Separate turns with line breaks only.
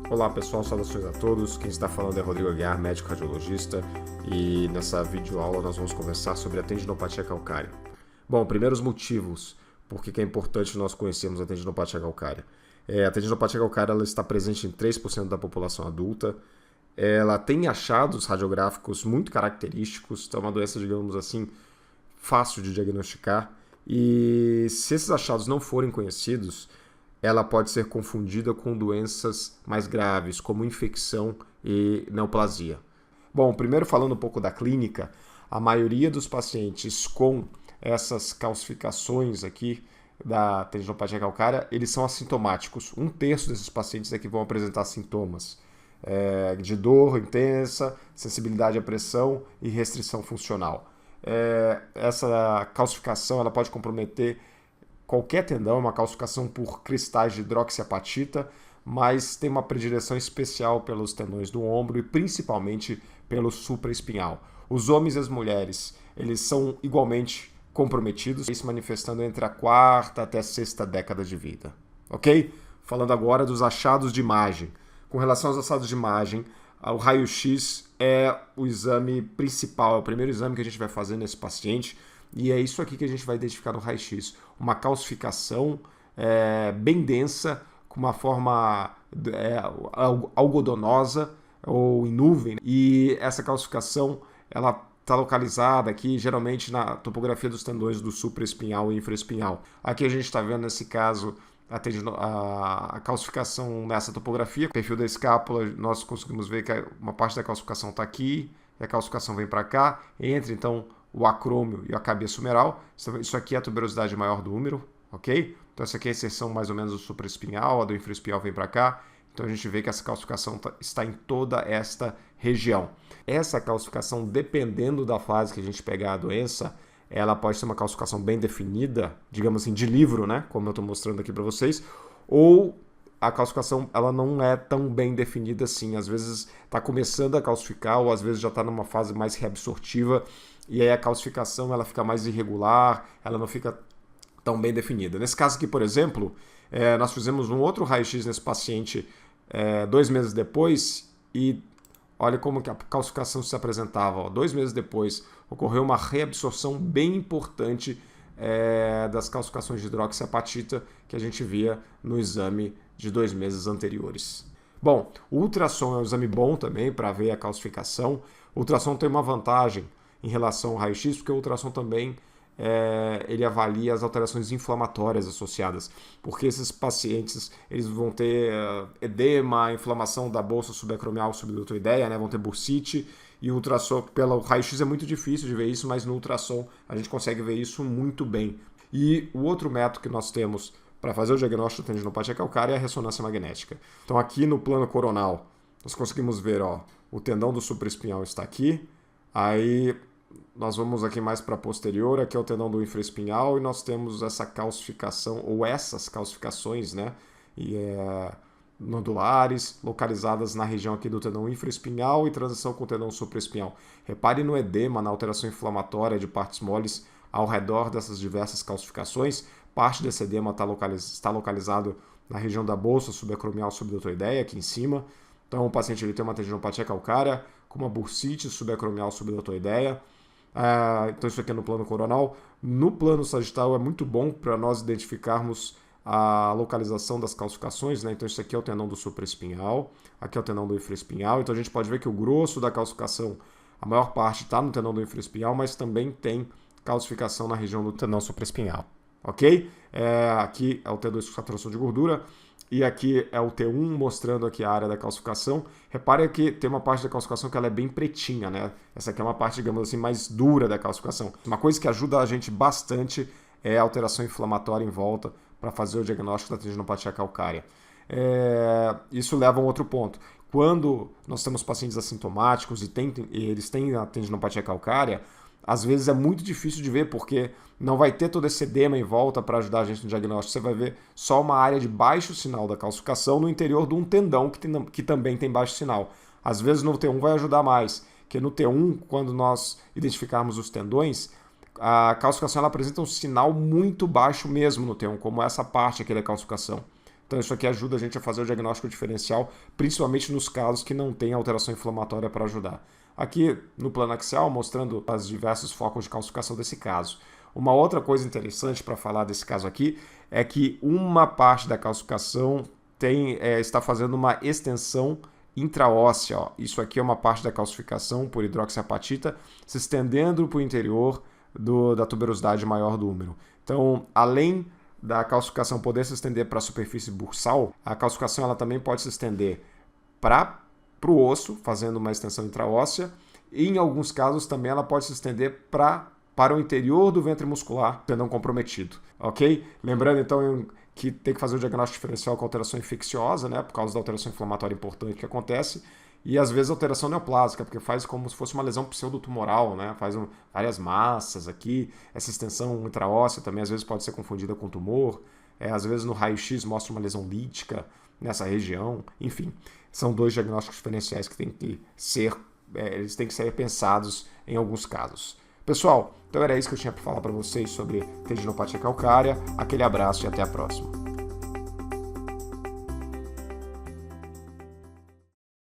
Olá pessoal, saudações a todos. Quem está falando é Rodrigo Aguiar, médico radiologista, e nessa videoaula nós vamos conversar sobre a tendinopatia calcária. Bom, primeiros motivos por que é importante nós conhecermos a tendinopatia calcária. A tendinopatia calcária ela está presente em 3% da população adulta. Ela tem achados radiográficos muito característicos, então é uma doença, digamos assim, fácil de diagnosticar. E se esses achados não forem conhecidos, ela pode ser confundida com doenças mais graves, como infecção e neoplasia. Bom, primeiro falando um pouco da clínica, a maioria dos pacientes com essas calcificações aqui da tendinopatia calcária, eles são assintomáticos. 1/3 desses pacientes é que vão apresentar sintomas de dor intensa, sensibilidade à pressão e restrição funcional. Essa calcificação ela pode comprometer qualquer tendão, uma calcificação por cristais de hidroxiapatita, mas tem uma predileção especial pelos tendões do ombro e principalmente pelo supraespinhal. Os homens e as mulheres, eles são igualmente comprometidos, se manifestando entre a 4ª até a 6ª década de vida. Ok? Falando agora dos achados de imagem. Com relação aos achados de imagem, o raio-x é o exame principal, é o primeiro exame que a gente vai fazer nesse paciente. E é isso aqui que a gente vai identificar no raio-x. Uma calcificação bem densa, com uma forma algodonosa ou em nuvem. E essa calcificação ela está localizada aqui, geralmente na topografia dos tendões do supraespinhal e infraespinhal. Aqui a gente está vendo, nesse caso, a calcificação nessa topografia. O perfil da escápula, nós conseguimos ver que uma parte da calcificação está aqui, e a calcificação vem para cá, entra então o acrômio e a cabeça humeral. Isso aqui é a tuberosidade maior do húmero, ok? Então essa aqui é a inserção mais ou menos do supraespinhal, a do infraespinhal vem para cá. Então a gente vê que essa calcificação está em toda esta região. Essa calcificação, dependendo da fase que a gente pegar a doença, ela pode ser uma calcificação bem definida, digamos assim, de livro, né? Como eu estou mostrando aqui para vocês, ou a calcificação ela não é tão bem definida assim. Às vezes está começando a calcificar, ou às vezes já está numa fase mais reabsortiva, e aí a calcificação ela fica mais irregular, ela não fica tão bem definida. Nesse caso aqui, por exemplo, nós fizemos um outro raio-x nesse paciente 2 meses depois, e olha como que a calcificação se apresentava. 2 meses depois, ocorreu uma reabsorção bem importante das calcificações de hidroxiapatita que a gente via no exame de 2 meses anteriores. Bom, o ultrassom é um exame bom também para ver a calcificação. O ultrassom tem uma vantagem em relação ao raio-x, porque o ultrassom também ele avalia as alterações inflamatórias associadas, porque esses pacientes eles vão ter edema, inflamação da bolsa subacromial subdutoideia, né? Vão ter bursite, e o ultrassom, pelo raio-x é muito difícil de ver isso, mas no ultrassom a gente consegue ver isso muito bem. E o outro método que nós temos para fazer o diagnóstico da tendinopatia calcária é a ressonância magnética. Então aqui no plano coronal nós conseguimos ver, o tendão do supraespinhal está aqui, aí nós vamos aqui mais para posterior, aqui é o tendão do infraespinhal, e nós temos essa calcificação, ou essas calcificações, né, nodulares, localizadas na região aqui do tendão infraespinhal e transição com o tendão supraespinhal. Repare no edema, na alteração inflamatória de partes moles ao redor dessas diversas calcificações. Parte desse edema está localizado na região da bolsa subacromial subdutoideia, aqui em cima. Então o paciente ele tem uma tendinopatia calcária com uma bursite subacromial subdutoideia. Então isso aqui é no plano coronal. No plano sagital é muito bom para nós identificarmos a localização das calcificações, né? Então isso aqui é o tendão do supraespinhal, aqui é o tendão do infraespinhal. Então a gente pode ver que o grosso da calcificação, a maior parte está no tendão do infraespinhal, mas também tem calcificação na região do tendão supraespinhal, ok? Aqui é o T2 com saturação de gordura, e aqui é o T1 mostrando aqui a área da calcificação. Repare que tem uma parte da calcificação que ela é bem pretinha, né? Essa aqui é uma parte, digamos assim, mais dura da calcificação. Uma coisa que ajuda a gente bastante é a alteração inflamatória em volta para fazer o diagnóstico da tendinopatia calcária. Isso leva a um outro ponto. Quando nós temos pacientes assintomáticos e eles têm a tendinopatia calcária, às vezes é muito difícil de ver, porque não vai ter todo esse edema em volta para ajudar a gente no diagnóstico. Você vai ver só uma área de baixo sinal da calcificação no interior de um tendão que também tem baixo sinal. Às vezes no T1 vai ajudar mais, porque no T1, quando nós identificarmos os tendões, a calcificação ela apresenta um sinal muito baixo mesmo no T1, como essa parte aqui da calcificação. Então isso aqui ajuda a gente a fazer o diagnóstico diferencial, principalmente nos casos que não tem alteração inflamatória para ajudar. Aqui no plano axial, mostrando os diversos focos de calcificação desse caso. Uma outra coisa interessante para falar desse caso aqui é que uma parte da calcificação está fazendo uma extensão intraóssea. Ó. Isso aqui é uma parte da calcificação por hidroxiapatita se estendendo para o interior da tuberosidade maior do úmero. Então, além da calcificação poder se estender para a superfície bursal, a calcificação ela também pode se estender para o osso, fazendo uma extensão intraóssea, e em alguns casos também ela pode se estender para o interior do ventre muscular, tendão comprometido, ok? Lembrando então que tem que fazer o diagnóstico diferencial com alteração infecciosa, né, por causa da alteração inflamatória importante que acontece, e às vezes alteração neoplásica, porque faz como se fosse uma lesão pseudotumoral, né? Faz várias massas aqui. Essa extensão intraóssea também às vezes pode ser confundida com tumor. Às vezes no raio-x mostra uma lesão lítica nessa região. Enfim, são dois diagnósticos diferenciais que eles têm que ser pensados em alguns casos. Pessoal, então era isso que eu tinha para falar para vocês sobre tendinopatia calcária. Aquele abraço e até a próxima.